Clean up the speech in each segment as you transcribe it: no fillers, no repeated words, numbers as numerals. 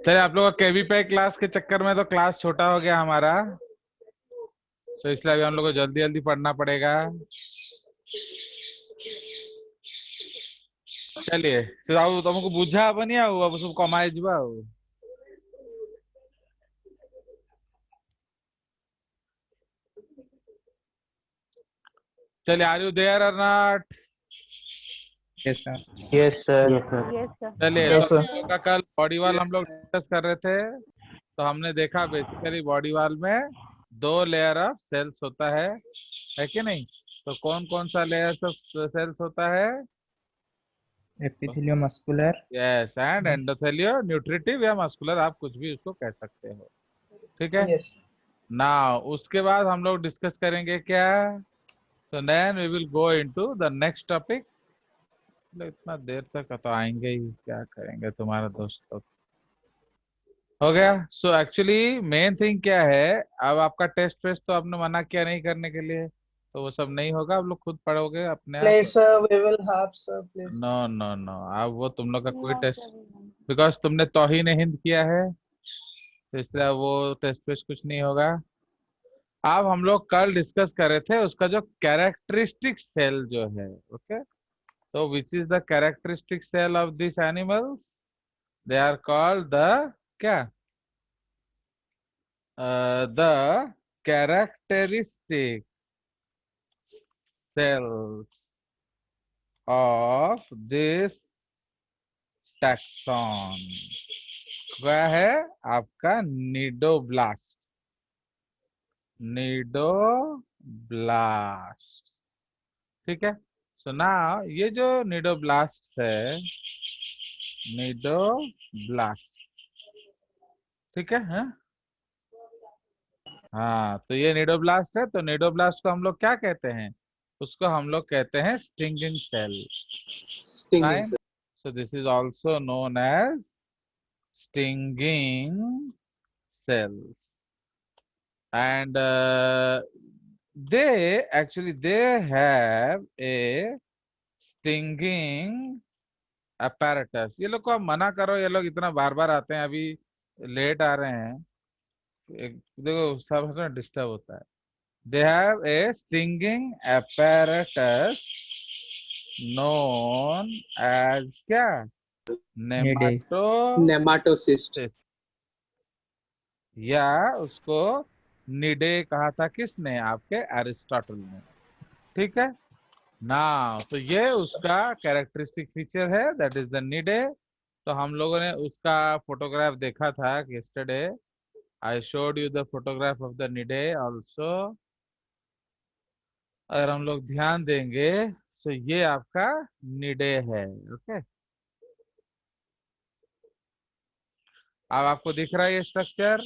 चलिए, आप लोग का केवी पे क्लास के चक्कर में तो क्लास छोटा हो गया हमारा, तो इसलिए अभी हम लोग को जल्दी जल्दी पढ़ना पड़ेगा। चलिए तो अब तुमको बुझा बनी अब सब कमाए जीवा ଆଉ। चलिए, आर यू देयर और not? Yes sir. Yes sir. Yes sir. Yes sir. चलिए, तो यस सर। हम लोग का कल बॉडी वाल हम लोग डिस्कस कर रहे थे, तो हमने देखा बेसिकली बॉडी वाल में दो लेयर ऑफ सेल्स होता है कि नहीं? तो कौन कौन सा लेयर ऑफ सेल्स होता है? एपिथेलियो मस्कुलर। यस, एंड एंडोथेलियो न्यूट्रिटिव या मस्कुलर, आप कुछ भी उसको कह सकते हो। ठीक है यस। ना? उसके बाद हम लोग डिस्कस करेंगे क्या? तो then we will go into the next topic. इतना देर तक तो आएंगे ही, क्या करेंगे तुम्हारा दोस्त लोग। हो गया। सो एक्चुअली मेन थिंग क्या है, अब आपका टेस्ट वेस्ट तो आपने मना किया नहीं करने के लिए, तो वो सब नहीं होगा, आप लोग खुद पढ़ोगे अपने आप। Please sir, we will have sir, please. No no no, अब वो तुम लोग का कोई नो टेस्ट, सर। बिकॉज तुमने तौहीन हिंद किया है, तो इसलिए वो टेस्ट वेस्ट कुछ नहीं होगा। अब हम लोग कल डिस्कस कर रहे थे उसका जो कैरेक्टरिस्टिक सेल जो है, ओके। तो which is the characteristic cell of this animals? They are called the क्या? The characteristic cells of this taxon क्या है? आपका निडोब्लास्ट। निडोब्लास्ट, ठीक है। सो नाउ ये जो निडोब्लास्ट है, निडोब्लास्ट, ठीक है, हाँ, तो ये निडोब्लास्ट है। तो निडोब्लास्ट को हम लोग क्या कहते हैं? उसको हम लोग कहते हैं stinging cell. Stinging Fine. sir. So this is also known as stinging cells, and they have a stinging apparatus. ये लोग को आप मना करो, ये लोग इतना बार बार आते हैं, अभी लेट आ रहे हैं, देखो सब डिस्टर्ब होता है। They have a stinging apparatus known as क्या? Nematocyst, Nematocyst. या उसको निडे कहा था किसने? आपके एरिस्टोटल ने, ठीक है ना? तो ये उसका कैरेक्टरिस्टिक फीचर है, दैट इज द निडे। तो हम लोगों ने उसका फोटोग्राफ देखा था yesterday. I showed you the photograph of the cnidae also. अगर हम लोग ध्यान देंगे तो ये आपका निडे है, ओके। अब आपको दिख रहा है ये structure?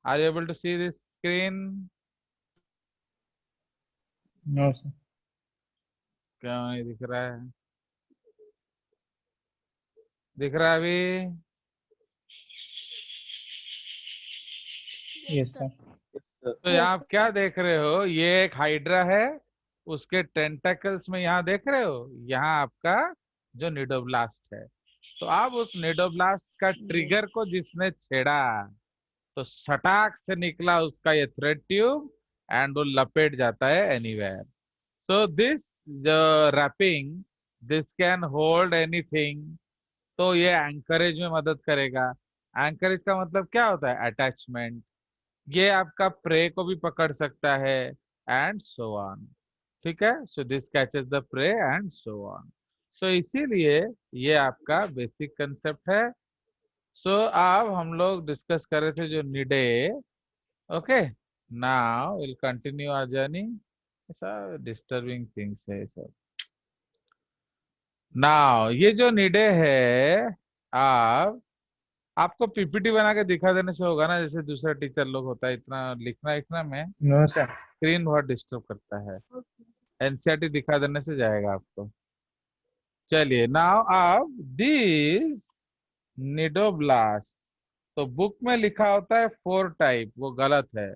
Are you able to see this screen? No sir. क्यों नहीं दिख रहा है? दिख रहा है अभी? Yes sir. तो यहाँ आप क्या देख रहे हो? ये एक हाइड्रा है, उसके टेंटेकल्स में यहाँ देख रहे हो, यहाँ आपका जो निडोब्लास्ट है। तो अब उस निडोब्लास्ट का ट्रिगर को जिसने छेड़ा, तो सटाक से निकला उसका ये थ्रेड ट्यूब, एंड वो लपेट जाता है एनीवेयर। सो दिस जो wrapping, this can hold anything. तो ये एंकरेज में मदद करेगा। एंकरेज का मतलब क्या होता है? अटैचमेंट। ये आपका प्रे को भी पकड़ सकता है, एंड सो ऑन, ठीक है। So this catches the prey and so on. So इसीलिए ये आपका बेसिक कंसेप्ट है। सो अब हम लोग डिस्कस कर रहे थे जो cnidae, okay. Now will continue our journey. सब डिस्टर्बिंग थिंग्स है सब। नाउ ये जो निडे है, आप आपको पीपीटी बना के दिखा देने से होगा ना, जैसे दूसरा टीचर लोग होता है, इतना लिखना लिखना में नो सर। स्क्रीन बहुत डिस्टर्ब करता है। एनसीईआरटी दिखा देने से जाएगा आपको। चलिए, नाउ आप दिस निडोब्लास्ट, तो बुक में लिखा होता है 4 टाइप, वो गलत है।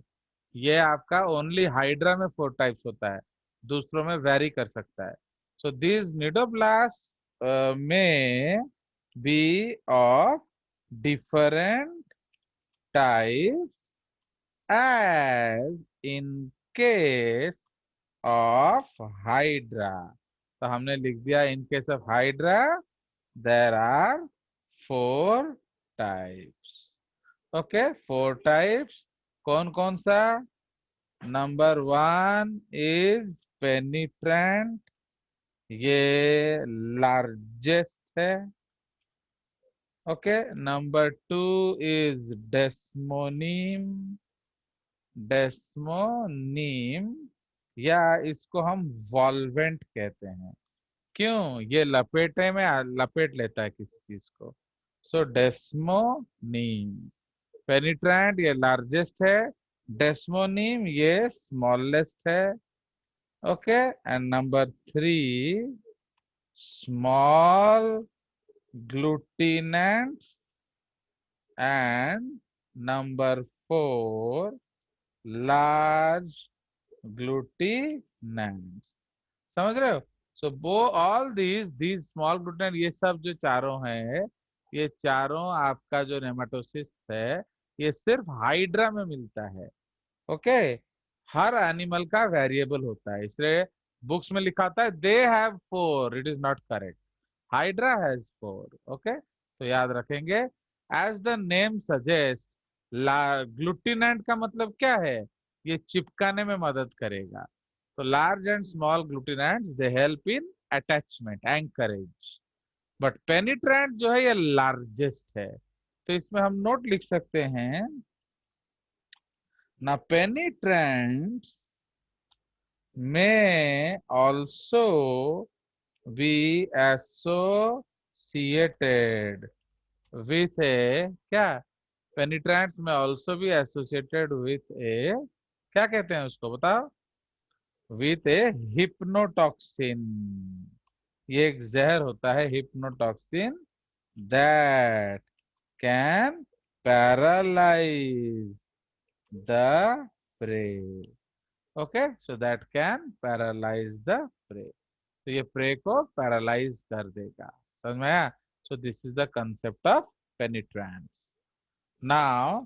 ये आपका ओनली हाइड्रा में 4 टाइप्स होता है, दूसरों में वेरी कर सकता है। सो दिस निडोब्लास्ट में be of different types as in case of hydra. तो हमने लिख दिया in case of hydra there are 4 types. Okay, 4 types. कौन कौन सा? Number 1 is penetrant, ये लार्जेस्ट है. Okay, number 2 is desmoneme. Desmoneme या इसको हम वॉल्वेंट कहते हैं. क्यों? ये लपेटे में लपेट लेता है किसी चीज को. सो डेस्मोनीम. पेनिट्रेंट ये लार्जेस्ट है. डेस्मोनीम ये स्मॉलेस्ट है. Okay, and number 3 small glutinants and number 4 large glutinants. समझ रहे हो? सो वो ऑल these small glutinant, ये सब जो चारों हैं, ये चारों आपका जो नेमाटोसिस्ट है ये सिर्फ हाइड्रा में मिलता है. ओके, हर एनिमल का वेरिएबल होता है, इसलिए बुक्स में लिखा होता है they have 4. It is not correct. Hydra has 4. Okay, तो याद रखेंगे. एज द नेम सजेस्ट, ग्लूटिनेंट का मतलब क्या है? ये चिपकाने में मदद करेगा. तो large and small glutinants they help in attachment, anchorage. But penetrant जो है ये लार्जेस्ट है. तो इसमें हम नोट लिख सकते हैं ना, penetrants may also be associated with a क्या? Penetrants may also be associated with a क्या कहते हैं उसको बताओ? With a hypnotoxin. ये एक जहर होता है hypnotoxin that can paralyze the prey. Okay, so that can paralyze the prey. तो ये प्रे को पैरालाइज कर देगा. समझ में आया? So this is the concept of penetrance. Now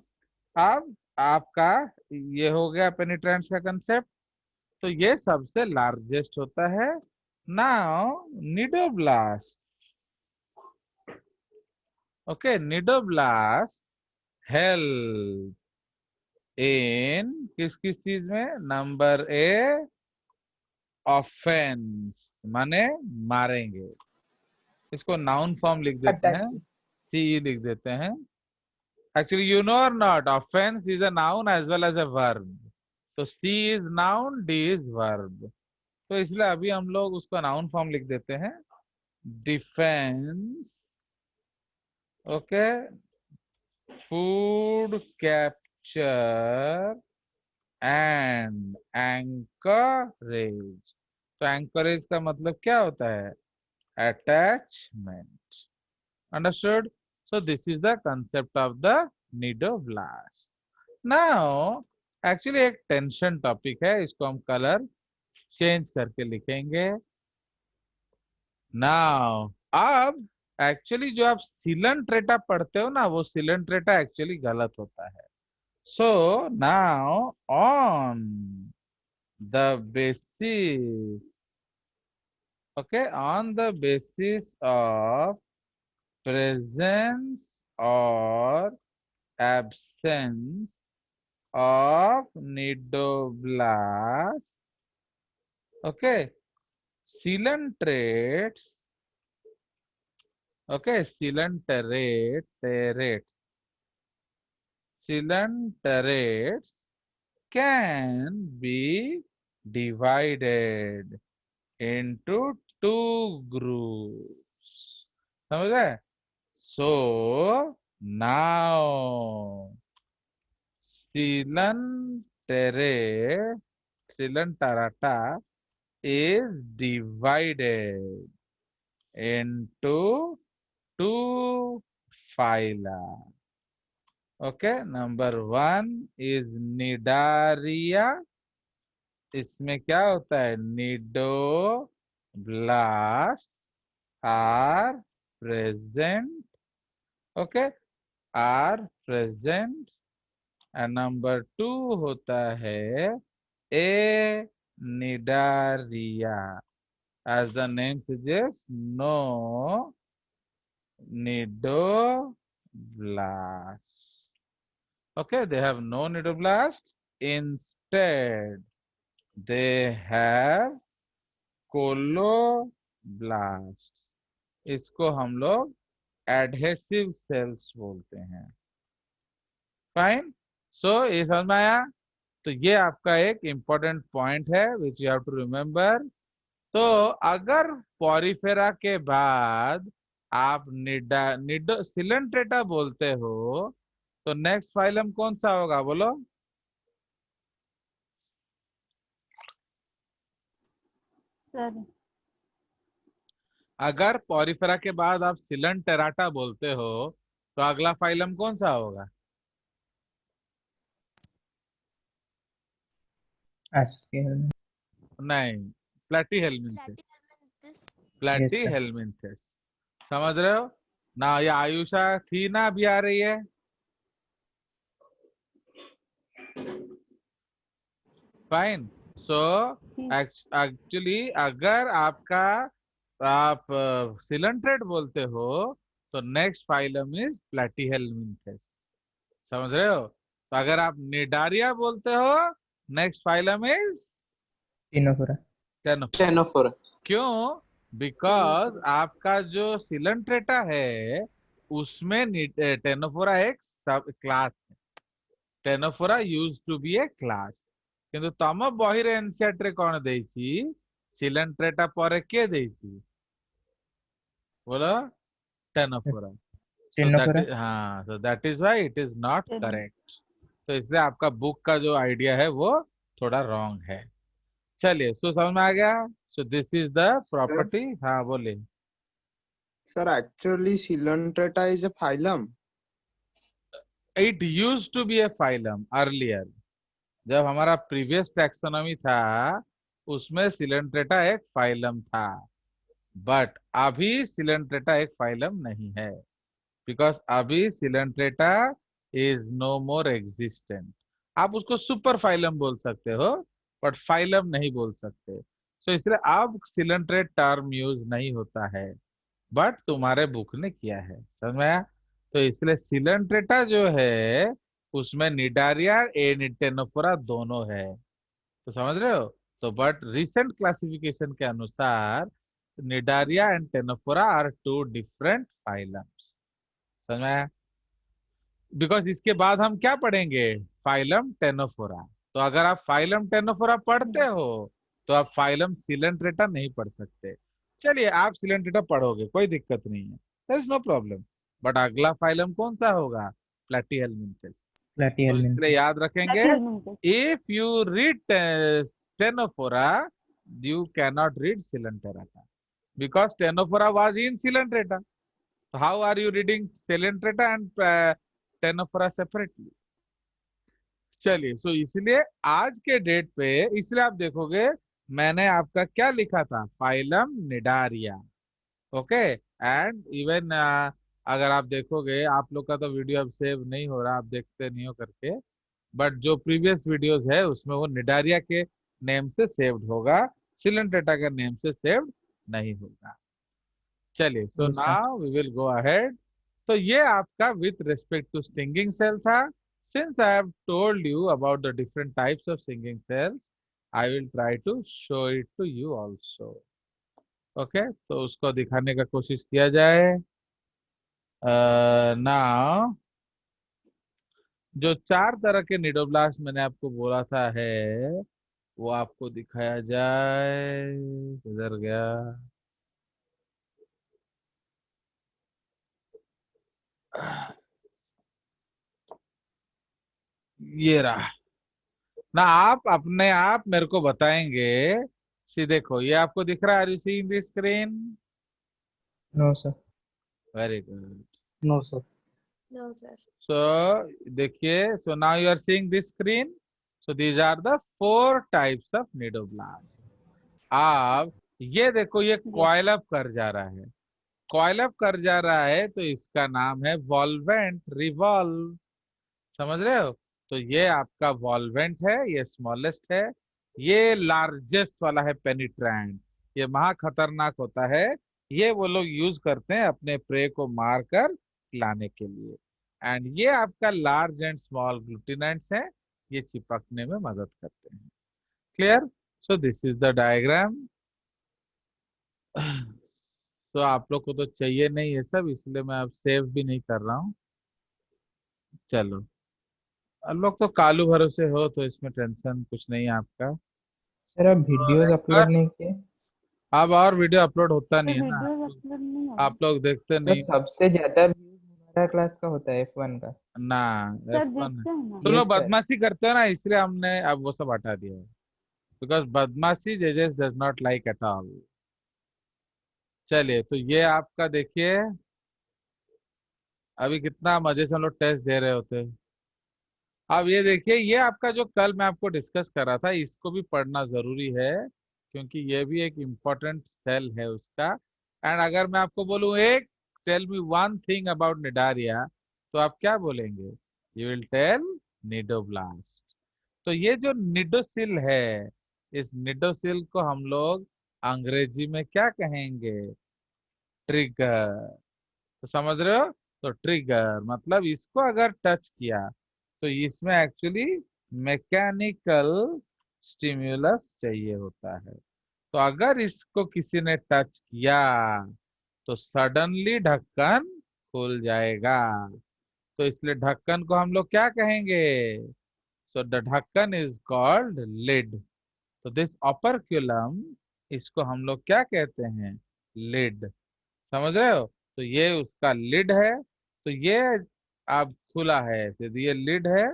अब आपका ये हो गया पेनिट्रेंस का कंसेप्ट. तो ये सबसे लार्जेस्ट होता है. Now cnidoblast. Okay, cnidoblast help in किस किस चीज में? नंबर ए ऑफेंस, माने मारेंगे. इसको नाउन फॉर्म लिख देते हैं, Attacking. सी लिख देते हैं. Actually you know or not, offence is a noun as well as a verb. तो C is noun, D is verb. तो इसलिए अभी हम लोग उसका नाउन फॉर्म लिख देते हैं. Defence. Okay, food capture and anchorage. तो एंकरेज का मतलब क्या होता है? Attachment. Understood? So this is the concept of the cnidoblast. Now actually एक टेंशन टॉपिक है, इसको हम कलर चेंज करके लिखेंगे. नाउ अब एक्चुअली जो आप सिलेंट्रेटा पढ़ते हो ना, वो सिलेंट्रेटा एक्चुअली गलत होता है. So now on the basis, okay, on the basis of presence or absence of nidoblast, okay, coelentrates, okay, coelentrates can be divided into 2 groups. समझ गए? So now Silantarata is divided into 2 phyla. Okay, number 1 is Nidaria. इसमें क्या होता है? Cnidoblast are present. Okay, are present and number 2 होता है a Cnidaria, as the name suggests, no nidoblast. Okay, they have no nidoblast. Instead, they have colloblast. इसको हम लोग adhesive sales बोलते हैं। फाइन, सो ये समझ में आया? तो ये आपका एक इंपॉर्टेंट पॉइंट है which you have to remember. तो अगर पॉरीफेरा के बाद आप सिलेंट्रेटा बोलते हो तो नेक्स्ट फाइलम कौन सा होगा बोलो? सर अगर पॉरीफेरा के बाद आप सिलेंटेराटा बोलते हो तो अगला फाइलम कौन सा होगा? Askel. नहीं, प्लेटीहेल्मिन्थेस। प्लैटिहेल्मिन्थेस। प्लेटीहेल्मिन्थेस, समझ रहे हो ना? ये आयुषा थी ना, अभी आ रही है। फाइन, सो एक्चुअली अगर आपका आप सिलेंट्रेट बोलते हो तो नेक्स्ट फाइलम इज प्लेटीहेल्मिन्थेस, समझ रहे हो? तो अगर आप निडारिया बोलते हो next phylum is Tinofora. Ctenophora. Ctenophora. क्यों? बिकॉज आपका जो सिलेंट्रेटा है उसमें टेनोफोरा एक सब क्लास है। Ctenophora use to be a class, किंतु तम बहिरे एनसीईआरटी रे कौन देइछि? सिलेंट्रेटा पर के देइछि बोलो? Ctenophora. So that Tinofora. Is, हाँ, so that is why it is not correct. तो इसलिए आपका बुक का जो आइडिया है वो थोड़ा रॉन्ग है। चलिए, सो समझ में आ गया? So this is the property. हाँ बोलिए। Sir, actually, Coelenterata is a phylum. It use to be a phylum earlier. जब हमारा प्रीवियस टैक्सोनॉमी था उसमें सिलेंट्रेटा एक फाइलम था, बट अभी सिलेंट्रेटा एक फाइलम नहीं है, बिकॉज अभी Coelenterata is no more existent. आप उसको सुपर फाइलम बोल सकते हो बट फाइलम नहीं बोल सकते। सो इसलिए अब सिलेंट्रेट टर्म यूज नहीं होता है, बट तुम्हारे बुक ने किया है। समझ में आया? तो इसलिए सिलेंट्रेटा जो है उसमें निडारिया एनिटेनोफोरा दोनों है। तो समझ रहे हो? तो बट रिसेंट क्लासिफिकेशन के अनुसार Cnidaria and Ctenophora are two different phylums. समझ में आया? बिकॉज इसके बाद हम क्या पढ़ेंगे? Phylum Ctenophora. तो अगर आप फाइलम टेनोफोरा पढ़ते हो तो आप फाइलम सिलेंट्रेटा नहीं पढ़ सकते। चलिए, आप सिलेंट्रेटा पढ़ोगे, कोई दिक्कत नहीं है, there is no problem, but अगला फाइलम कौन सा होगा? प्लेटीहेल्मिन्थेस। तो इसलिए Platyhelminthes. याद रखेंगे, Platyhelminthes. If you read Ctenophora you cannot read Silenterata because Ctenophora was in Silentrata. So how are you reading Silentrata and Ctenophora separately? चलिए, सो इसलिए आज के डेट पे, इसलिए आप देखोगे मैंने आपका क्या लिखा था? Phylum Cnidaria. Okay, and even अगर आप देखोगे, आप लोग का तो वीडियो अब सेव नहीं हो रहा, आप देखते नहीं हो करके, बट जो प्रीवियस वीडियोस है उसमें वो निडारिया के नेम से सेव्ड होगा, सिलेंट्रेटा के नेम से सेव्ड नहीं होगा। चलिए, so Yes, sir. Now we will go ahead. तो ये आपका with respect to stinging cell था। Since I have told you about the different types of stinging cells, I will try to show it to you also. Okay, तो उसको दिखाने का कोशिश किया जाए। नाउ जो 4 तरह के निडोब्लास्ट मैंने आपको बोला था है वो आपको दिखाया जाए। किधर गया? ये रहा ना। आप अपने आप मेरे को बताएंगे। सी देखो, ये आपको दिख रहा है? Are you seeing the screen? No, sir. Very good. No, sir. No sir. So देखिए, so now you are seeing this screen. So these are the 4 types of cnidoblast. आप ये देखो, ये कॉइल अप कर जा रहा है। कॉइल अप कर जा रहा है तो इसका नाम है वॉल्वेंट, रिवॉल्व। समझ रहे हो? तो ये आपका वॉल्वेंट है, ये स्मॉलेस्ट है, ये लार्जेस्ट वाला है पेनिट्रेंट, ये महा खतरनाक होता है। ये वो लोग यूज करते हैं अपने प्रे को मारकर लाने के लिए। एंड ये आपका लार्ज एंड स्मॉल ग्लूटिनेंट्स हैं, ये चिपकने में मदद करते हैं। Clear? So this is the diagram. तो आप लोग को तो चाहिए नहीं ये सब, इसलिए मैं अब सेव भी नहीं कर रहा हूँ। चलो, आप लोग तो कालू भरोसे हो तो इसमें टेंशन कुछ नहीं है आपका। सर आप वीडियोस अपलोड नहीं किए? अब और वीडियो अपलोड होता नहीं है ना, वीडियोस अपलोड नहीं हो आप लोग देखते सर नहीं सबसे ज्यादा व्यूज हमारा क्लास का होता है F1 का। ना। सर F1 देखते हैं ना। तुम लोग यस सर। बदमाशी करते हो ना, इसलिए हमने अब वो सब हटा दिया है, बिकॉज बदमाशी जजेस does not like at all. चलिए, तो ये आपका देखिए, अभी कितना मजे से हम लोग टेस्ट दे रहे होते हैं। अब ये देखिए, ये आपका जो कल मैं आपको डिस्कस कर रहा था, इसको भी पढ़ना जरूरी है, क्योंकि ये भी एक इम्पोर्टेंट सेल है उसका। एंड अगर मैं आपको बोलूं एक tell me one thing about Cnidaria, तो आप क्या बोलेंगे? You will tell cnidoblast. तो ये जो निडोसिल है, इस निडोसिल को हम लोग अंग्रेजी में क्या कहेंगे? ट्रिगर। तो समझ रहे हो? तो ट्रिगर मतलब इसको अगर टच किया तो इसमें एक्चुअली मैकेनिकल स्टिम्युलस चाहिए होता है। तो अगर इसको किसी ने टच किया तो सडनली ढक्कन खुल जाएगा। तो इसलिए ढक्कन को हम लोग क्या कहेंगे? सो द ढक्कन इज कॉल्ड लिड। तो दिस ऑपरक्यूलम, इसको हम लोग क्या कहते हैं? लिड। समझ रहे हो? तो ये उसका लिड है। तो ये अब खुला है, तो ये लिड है।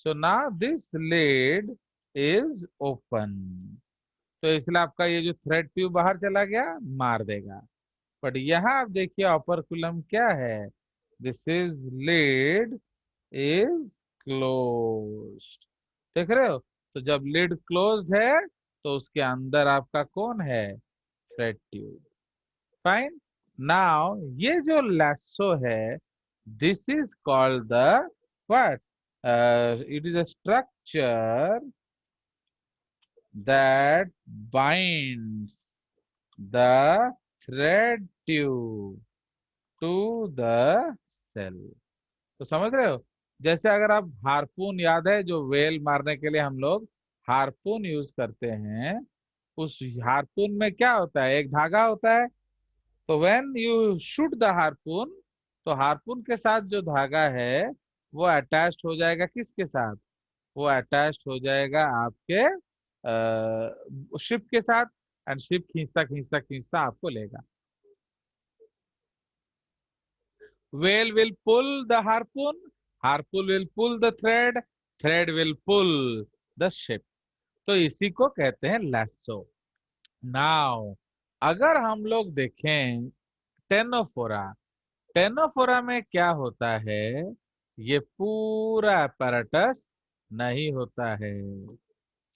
So now this lid is open. तो इसलिए आपका ये जो थ्रेड ट्यूब बाहर चला गया, मार देगा। बट यहाँ आप देखिए ऑपरकुलम क्या है? This is lid is closed. देख रहे हो? तो जब लिड क्लोज्ड है तो उसके अंदर आपका कौन है? Thread tube. फाइन। नाउ ये जो लैसो है, this is called the what? It is a structure that binds the thread tube to the cell। तो समझ रहे हो? जैसे अगर आप हार्पून, याद है जो वेल मारने के लिए हम लोग हार्पून यूज करते हैं, उस हार्पून में क्या होता है? एक धागा होता है। तो when you shoot the harpoon, तो हार्पून के साथ जो धागा है वो अटैच्ड हो जाएगा किसके साथ? वो अटैच्ड हो जाएगा आपके शिप के साथ। एंड शिप खींचता खींचता खींचता आपको लेगा। whale will pull the harpoon will pull the thread will pull the ship। तो इसी को कहते हैं लैसो। नाउ अगर हम लोग देखें टेनोफोरा, टेनोफोरा में क्या होता है? ये पूरा apparatus नहीं होता है।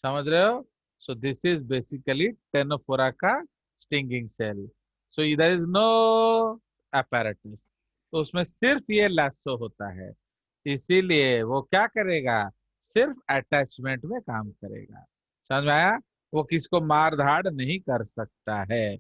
समझ रहे हो? सो दिस इज बेसिकली टेनोफोरा का स्टिंगिंग सेल। सो इधर इज नो apparatus, तो उसमें सिर्फ ये लैसो होता है। इसीलिए वो क्या करेगा? सिर्फ अटैचमेंट में काम करेगा। समझ में आया? वो किसको मार धाड़ नहीं कर सकता है।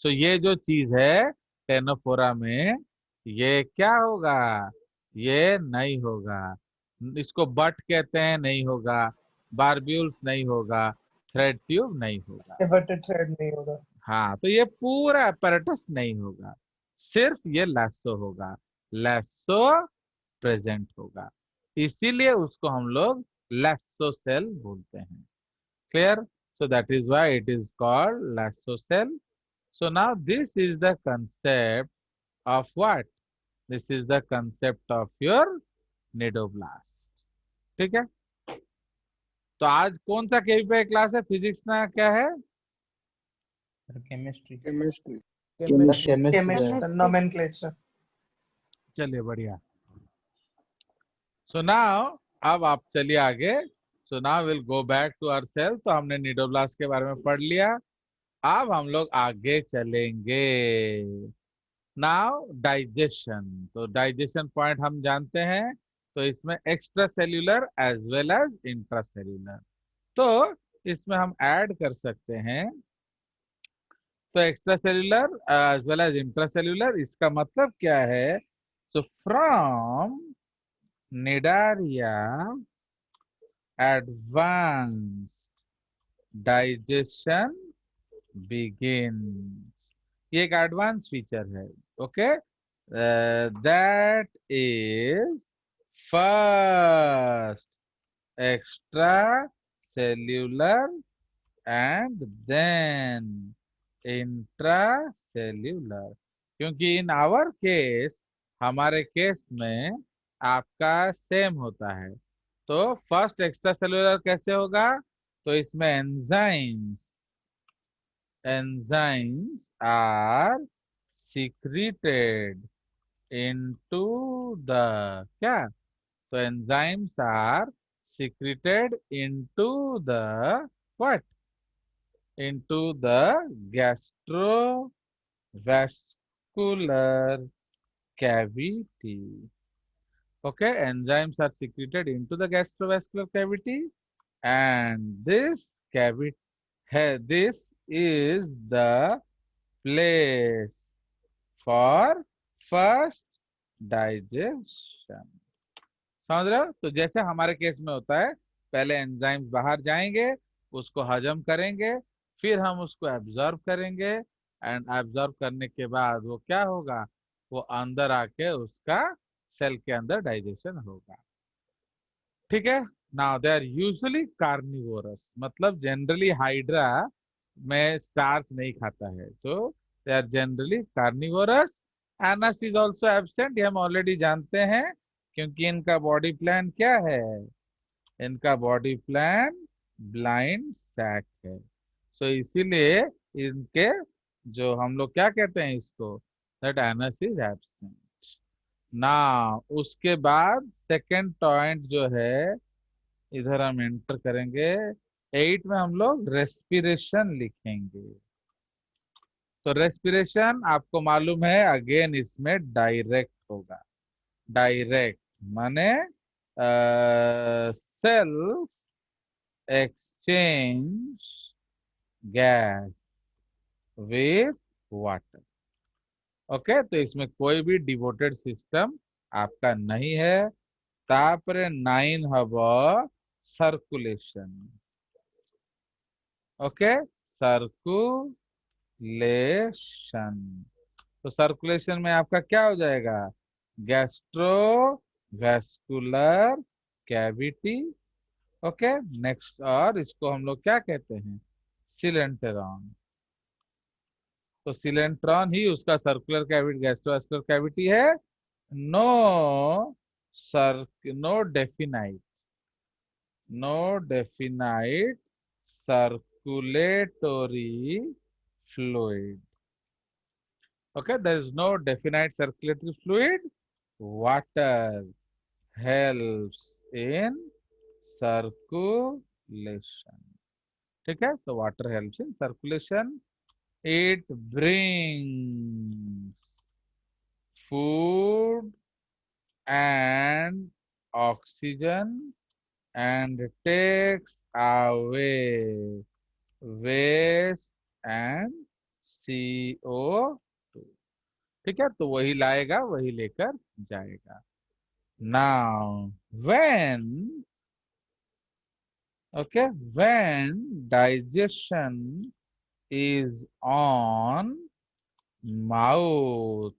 सो ये जो चीज है टेनोफोरा में, ये क्या होगा? ये नहीं होगा। इसको बट कहते हैं, नहीं होगा। बारब्यूल्स नहीं होगा। थ्रेड ट्यूब नहीं होगा। एवर्टेड थ्रेड नहीं होगा। हाँ, तो ये पूरा apparatus नहीं होगा, सिर्फ ये लैसो होगा। लैसो प्रेजेंट होगा, इसीलिए उसको हम लोग लैसो सेल बोलते हैं। Clear? So that is why it is called lasso cell. So now this is the concept of what? This is the concept of your cnidoblast. ठीक है? तो आज कौन सा केवीपीआई क्लास है? फिजिक्स ना क्या है? केमिस्ट्री। Chemistry. Chemistry nomenclature. चलिए, बढ़िया। सो नाउ अब आप चलिए आगे। So now will go back to our cell. तो हमने निडोब्लास्ट के बारे में पढ़ लिया। अब हम लोग आगे चलेंगे। नाउ डाइजेशन, तो डाइजेशन पॉइंट हम जानते हैं, तो इसमें extra cellular as well as intra cellular, तो इसमें हम ऐड कर सकते हैं। तो extra cellular as well as intra cellular, इसका मतलब क्या है? तो from Cnidaria advance digestion begins, ये एक एडवांस फीचर है। Okay, that is first extra cellular and then intra cellular, क्योंकि इन आवर केस, हमारे केस में आपका सेम होता है। तो फर्स्ट एक्स्ट्रा सेल्यूलर कैसे होगा? तो इसमें enzymes are secreted into the, क्या? तो enzymes are secreted into the what? Into the gastrovascular cavity. Okay, enzymes are secreted into the gastrovascular cavity, and this is the place for first digestion। समझ रहे हो? तो जैसे हमारे case में होता है, पहले एंजाइम्स बाहर जाएंगे, उसको हजम करेंगे, फिर हम उसको एब्जॉर्ब करेंगे, एंड एब्जॉर्ब करने के बाद वो क्या होगा? वो अंदर आके उसका सेल के अंदर डाइजेशन होगा। ठीक है। Now they are usually carnivorous, मतलब जनरली हाइड्रा में स्टार्च नहीं खाता है, तो they are generally carnivorous. Anus is also absent, ये हम ऑलरेडी जानते हैं, क्योंकि इनका बॉडी प्लान क्या है? इनका बॉडी प्लान ब्लाइंड सैक है। सो इसीलिए इनके, जो हम लोग क्या कहते हैं इसको, दैट एनस इज एब्सेंट। ना उसके बाद सेकेंड पॉइंट जो है, इधर हम एंटर करेंगे, 8 में हम लोग रेस्पिरेशन लिखेंगे। तो रेस्पिरेशन आपको मालूम है, अगेन इसमें डायरेक्ट होगा। डायरेक्ट माने cells exchange gas with water. Okay, तो इसमें कोई भी डिवोटेड सिस्टम आपका नहीं है। तापरे 9 हब सर्कुलेशन। Okay, circulation. तो सर्कुलेशन में आपका क्या हो जाएगा? Gastrovascular cavity. ओके, नेक्स्ट, और इसको हम लोग क्या कहते हैं? सिलेंटेरॉन। तो सिलेंट्रॉन ही उसका सर्कुलर कैविटी, गैस्ट्रोवैस्कुलर कैविटी है। No no definite, no definite circulatory fluid. Okay, there is no definite circulatory fluid. Water helps in circulation. ठीक है, तो water helps in circulation. It brings food and oxygen and takes away waste and CO2। ठीक है, तो वही लाएगा, वही लेकर जाएगा। Now when, okay, when digestion is on, mouth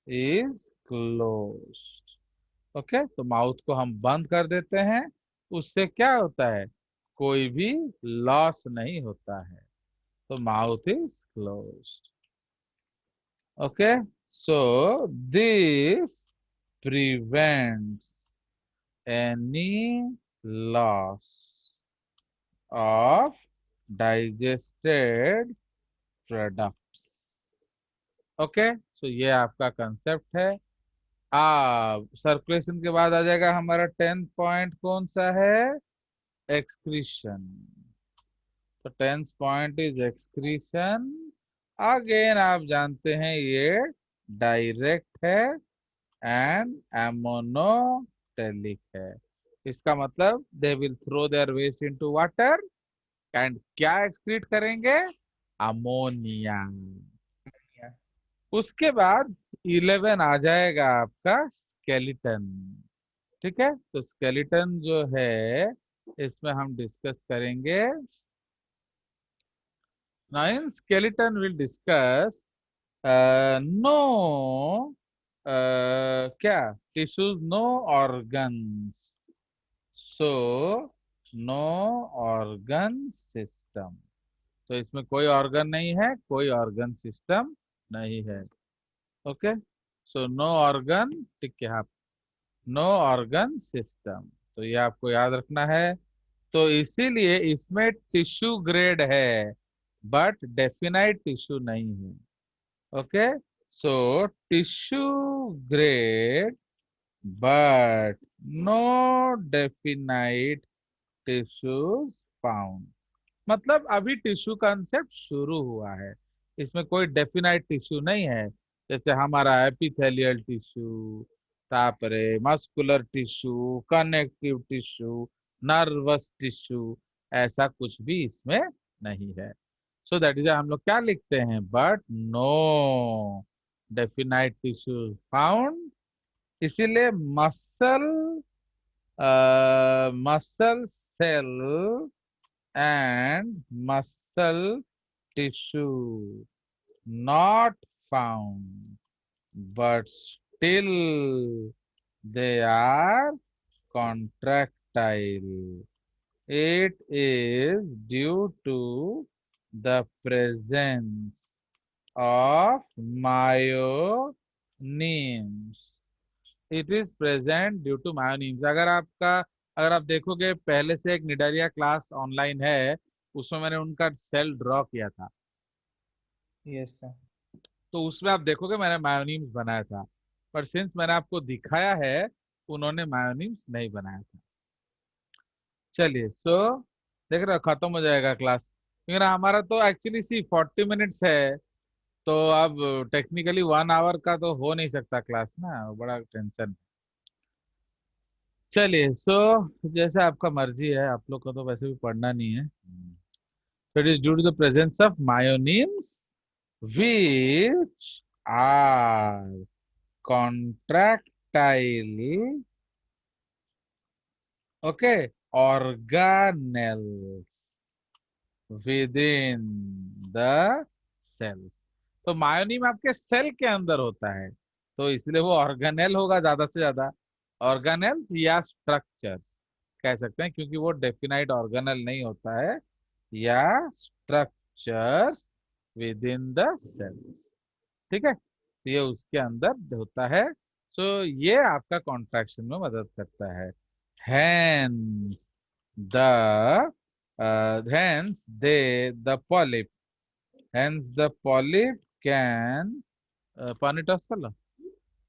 is closed। Okay, तो माउथ को हम बंद कर देते हैं, उससे क्या होता है? कोई भी लॉस नहीं होता है, तो mouth is closed. Okay, so this prevents any loss of digested products। Okay, so ये आपका कंसेप्ट है। सर्कुलेशन के बाद आ जाएगा हमारा 10th पॉइंट, कौन सा है? एक्सक्रीशन। तो 10th point is excretion. Again आप जानते हैं ये डायरेक्ट है एंड एमोनोटेलिक है। इसका मतलब they will throw their waste into water and क्या एक्सक्रीट करेंगे? अमोनिया। उसके बाद 11 आ जाएगा आपका स्केलेटन। ठीक है, तो स्केलेटन जो है इसमें हम डिस्कस करेंगे। Now in skeleton will discuss no क्या tissues, no organs, so no organ system. तो इसमें कोई ऑर्गन नहीं है, कोई ऑर्गन सिस्टम नहीं है। ओके, सो नो ऑर्गन, ठीक है, आप नो ऑर्गन सिस्टम, तो ये आपको याद रखना है। तो इसीलिए इसमें टिश्यू ग्रेड है बट डेफिनाइट टिश्यू नहीं है। Okay, so tissue grade but no definite tissues found. मतलब अभी टिश्यू कंसेप्ट शुरू हुआ है, इसमें कोई डेफिनाइट टिश्यू नहीं है। जैसे हमारा एपिथेलियल टिश्यू, तापरे muscular tissue, connective tissue, nervous tissue, ऐसा कुछ भी इसमें नहीं है। सो दैट इज हम लोग क्या लिखते हैं? But no definite tissue found. इसीलिए muscle muscle cell and muscle tissue not found, but still they are contractile. It is due to the presence of myonemes. It is present due to myonemes. अगर आप देखोगे पहले से एक Cnidaria class online है, उसमें मैंने उनका सेल ड्रॉ किया था। Yes sir. तो उसमें आप देखोगे मैंने मायोनीम्स बनाया था, पर सिंस मैंने आपको दिखाया है उन्होंने मायोनीम्स नहीं बनाया था। चलिए, सो देख रहे हो खत्म हो जाएगा क्लास, क्योंकि हमारा तो एक्चुअली सी 40 मिनट्स है। तो अब टेक्निकली 1 आवर का तो हो नहीं सकता क्लास ना, बड़ा टेंशन। चलिए, सो जैसे आपका मर्जी है, आप लोग को तो वैसे भी पढ़ना नहीं है। So it is due to the presence of myonemes which are contractile, okay, organelles within the cells। तो मायोनीम आपके सेल के अंदर होता है, तो इसलिए वो ऑर्गेनेल होगा ज्यादा से ज्यादा। ऑर्गेनेल्स या स्ट्रक्चर कह सकते हैं, क्योंकि वो डेफिनाइट ऑर्गेनेल नहीं होता है, या structures within the cells. ठीक है, तो ये उसके अंदर होता है। सो ये आपका कॉन्ट्रैक्शन में मदद करता है। Hence the hence the polyp, hence the polyp can panitas कर लो,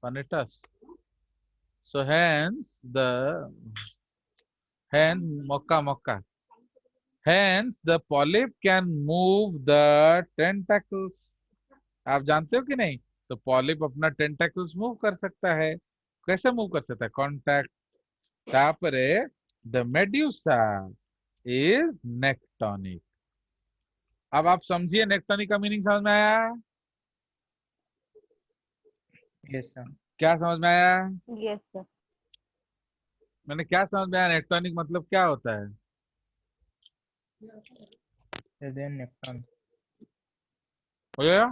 panitas। So hence the polyp can move the tentacles। आप जानते हो कि नहीं? तो पॉलिप अपना टेंटाकल्स मूव कर सकता है। कैसे मूव कर सकता है? कॉन्टैक्ट। तापरे द मेड्यूसा इज नेक्टोनिक। अब आप समझिए, नेक्टोनिक का मीनिंग समझ में आया? Yes sir. क्या समझ में आया? Yes, sir. मैंने क्या समझ में आया? नेक्टोनिक मतलब क्या होता है? Then nekton. हो गया?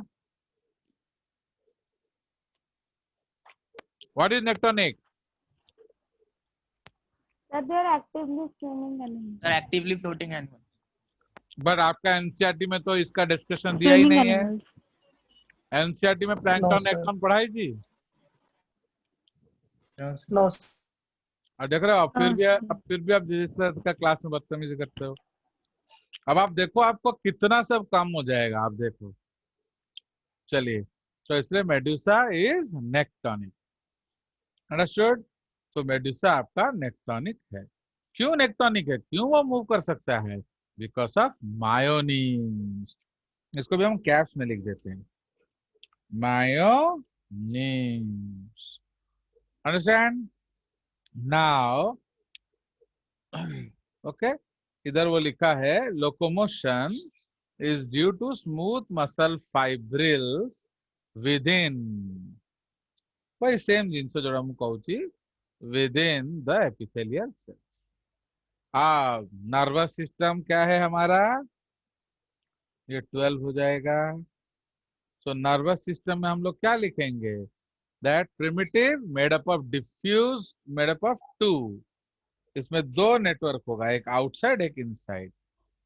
What is nektonic? Sir, they are actively swimming animals. Sir, actively floating animals. But आपका एनसीईआरटी में तो इसका डिस्कशन दिया ही Swimming नहीं है। animals. एनसीईआरटी में No, प्लैंकटन sir. नेक्टोन पढ़ाई जी। No, और देख रहे हो, हाँ। अब फिर भी आप जिस तरह का क्लास में बदतमीजी करते हो। अब आप देखो आपको कितना सब कम हो जाएगा, आप देखो। चलिए, तो इसलिए मेडुसा इज नेक्टोनिक। अंडरस्टूड? तो मेडुसा आपका नेक्टोनिक है। क्यों नेक्टोनिक है? क्यों वो मूव कर सकता है? Because of myonemes. इसको भी हम कैप्स में लिख देते हैं, मायोनिम्स। Understand now? ओके, इधर वो लिखा है locomotion is due to smooth muscle fibrils within, वही सेम जिनसे जोड़ा मु कहूची, within the epithelial cells। अब नर्वस सिस्टम क्या है हमारा, ये 12 हो जाएगा। तो नर्वस सिस्टम में हम लोग क्या लिखेंगे, that primitive made up of diffuse made up of two, इसमें दो नेटवर्क होगा, एक आउटसाइड एक inside,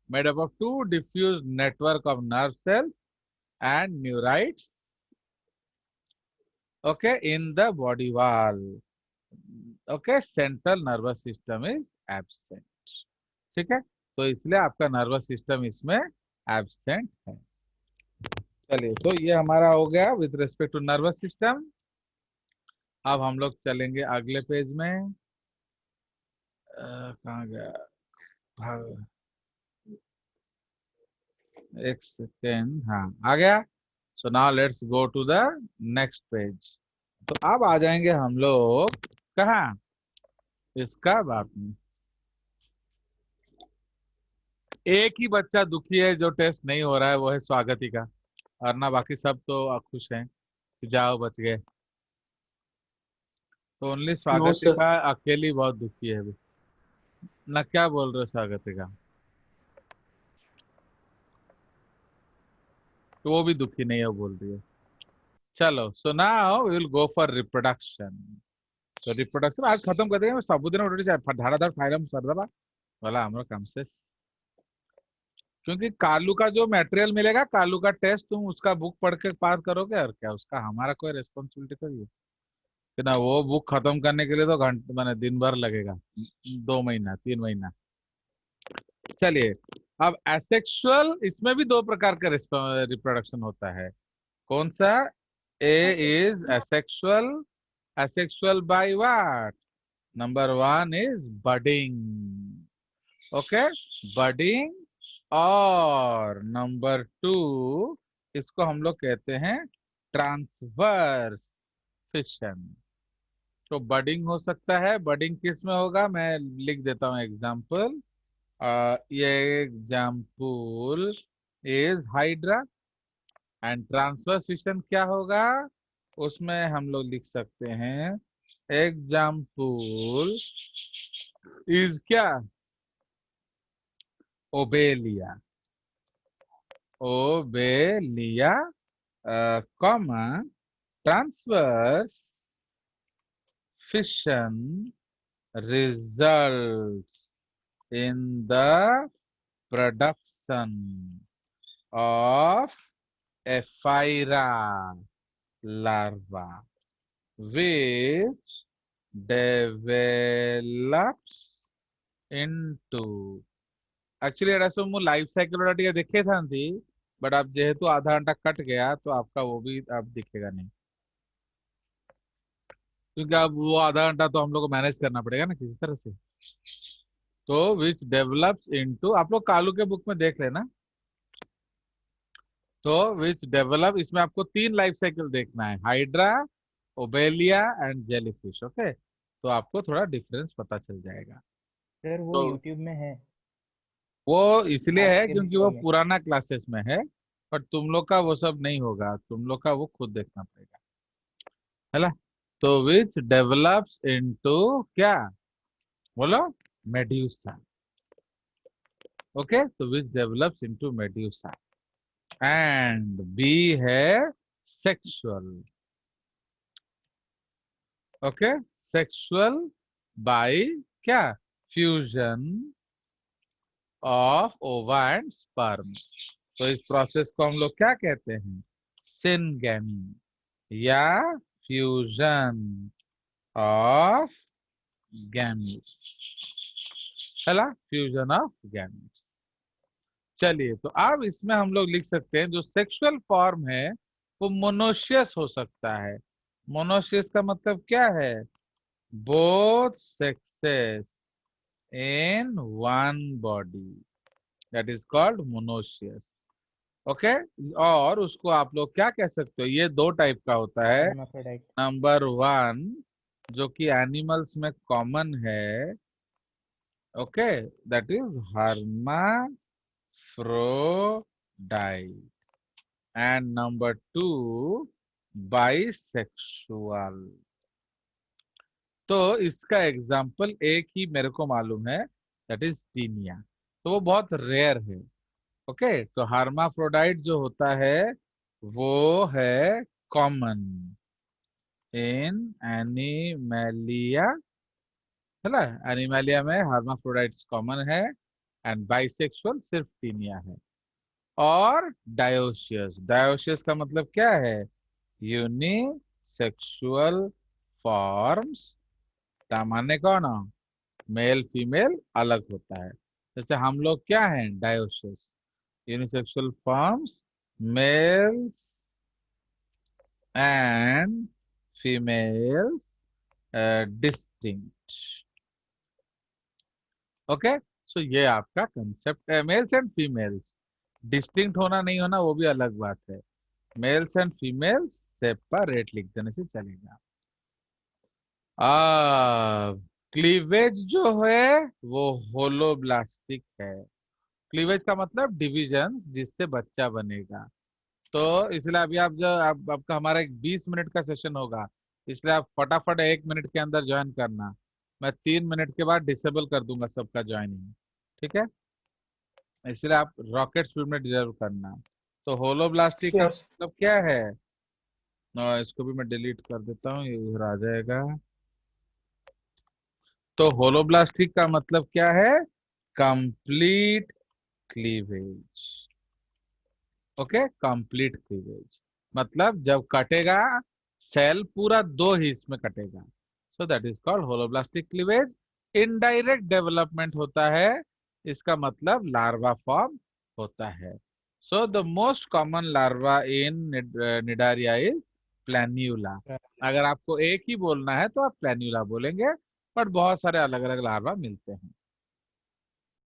made up of two diffuse network of nerve cells and neurites, okay, in the body wall, okay, central nervous system is absent। ठीक है, तो इसलिए आपका नर्वस सिस्टम इसमें एब्सेंट है। चलिए, तो ये हमारा हो गया with respect to nervous system. अब हम लोग चलेंगे अगले पेज में। कहाँ गया, एक सेकेंड, हाँ आ गया। So now let's go to the next page. तो अब आ जाएंगे हम लोग कहाँ, इसका बात में। एक ही बच्चा दुखी है जो टेस्ट नहीं हो रहा है, वो है स्वागती का, वरना बाकी सब तो खुश हैं कि जाओ बच गए। तो ओनली स्वागती sir. का अकेली बहुत दुखी है अभी ना। क्या बोल रहे हो स्वागती का, तो वो भी दुखी नहीं है, वो बोल रही है। चलो, so now we will go for reproduction. तो रिप्रोडक्शन आज खत्म कर देंगे, सबुदिन उठी धाराधार फाइलम सरदबा वाला हमारा काम से, क्योंकि कालू का जो मटेरियल मिलेगा, कालू का टेस्ट तुम उसका बुक पढ़ के पास करोगे, और क्या उसका हमारा कोई रिस्पॉन्सिबिलिटी तो है कि ना। वो बुक खत्म करने के लिए तो घंटे माने दिन भर लगेगा, 2 महीना 3 महीना। चलिए, अब एसेक्सुअल, इसमें भी दो प्रकार का रिप्रोडक्शन होता है। कौन सा, A is asexual, asexual by what, number 1 is budding, okay, budding. और नंबर 2, इसको हम लोग कहते हैं ट्रांसवर्स फिशन। तो बडिंग हो सकता है, बडिंग किस में होगा, मैं लिख देता हूँ एग्जाम्पल। ये example is hydra, and transverse fission क्या होगा, उसमें हम लोग लिख सकते हैं एग्जाम्पल इज क्या, Obelia, Obelia, comma, transverse fission results in the production of Ephyra larva, which develops into, actually एड़ा सब मु लाइफ साइकिल टे देखे था, बट अब जेहेतु आधा घंटा कट गया तो आपका वो भी अब दिखेगा नहीं, क्योंकि अब वो आधा घंटा तो हम लोग को मैनेज करना पड़ेगा ना किसी तरह से। तो विच डेवलप्स इनटू, आप लोग कालू के बुक में देख लेना। तो विच डेवलप, इसमें आपको 3 लाइफ साइकिल देखना है, hydra, Obelia and jellyfish. Okay, तो आपको थोड़ा डिफरेंस पता चल जाएगा। सर वो तो यूट्यूब में है, वो इसलिए है आपके क्योंकि वो बुक में। पुराना क्लासेस में है, पर तुम लोग का वो सब नहीं होगा, तुम लोग का वो खुद देखना पड़ेगा, है ना। तो विच डेवलप्स इनटू क्या, बोलो, मेड्यूसा। ओके, तो which develops into medusa. And B है सेक्सुअल, ओके, सेक्सुअल बाय क्या, fusion of ova and sperm. तो इस प्रोसेस को हम लोग क्या कहते हैं, सिनगैमी या फ्यूजन ऑफ गैमीट्स, है ना, फ्यूजन ऑफ गैमीट्स। चलिए, तो अब इसमें हम लोग लिख सकते हैं जो सेक्सुअल फॉर्म है वो मोनोशियस हो सकता है। मोनोशियस का मतलब क्या है, both sexes in one body, that is called monoecious। Okay. और उसको आप लोग क्या कह सकते हो, ये दो टाइप का होता है। hermaphrodite. नंबर 1 जो कि एनिमल्स में कॉमन है, okay, that is hermaphrodite, and number 2 bisexual. तो इसका एग्जाम्पल एक ही मेरे को मालूम है, दैट इज टीनिया। तो वो बहुत रेयर है। ओके, तो hermaphrodite जो होता है वो है कॉमन इन एनिमेलिया, है ना। एनिमेलिया में hermaphrodites कॉमन है, एंड बाइसेक्सुअल सिर्फ टीनिया है। और डायोसियस, डायोसियस का मतलब क्या है, यूनिसेक्सुअल फॉर्म्स। माने कौन, मेल फीमेल अलग होता है। जैसे हम लोग क्या हैं, dioecious, unisexual forms, males and females distinct. Okay, so ये आपका कंसेप्ट है। मेल्स एंड फीमेल्स डिस्टिंक्ट होना नहीं होना वो भी अलग बात है। मेल्स एंड फीमेल्स सेपरेट लिख देने से चलेगा। क्लीवेज जो है वो होलोब्लास्टिक है। क्लीवेज का मतलब डिविजन जिससे बच्चा बनेगा। तो इसलिए अभी आप जो आपका हमारा एक 20 मिनट का सेशन होगा, इसलिए आप फटाफट 1 मिनट के अंदर ज्वाइन करना। मैं 3 मिनट के बाद डिसेबल कर दूंगा सबका ज्वाइनिंग, ठीक है। इसलिए आप रॉकेट स्पीड में डिजर्व करना। तो होलोब्लास्टिक का श्योर। मतलब क्या है, इसको भी मैं डिलीट कर देता हूँ, ये उधर आ जाएगा। तो होलोब्लास्टिक का मतलब क्या है, complete cleavage. Okay, complete cleavage मतलब जब कटेगा सेल पूरा दो हिस्स में कटेगा, so that is called holoblastic cleavage. Indirect development होता है, इसका मतलब लार्वा फॉर्म होता है। So the most common larva in Cnidaria is planula. अगर आपको एक ही बोलना है तो आप प्लैन्यूला बोलेंगे, बट बहुत सारे अलग अलग लार्वा मिलते हैं।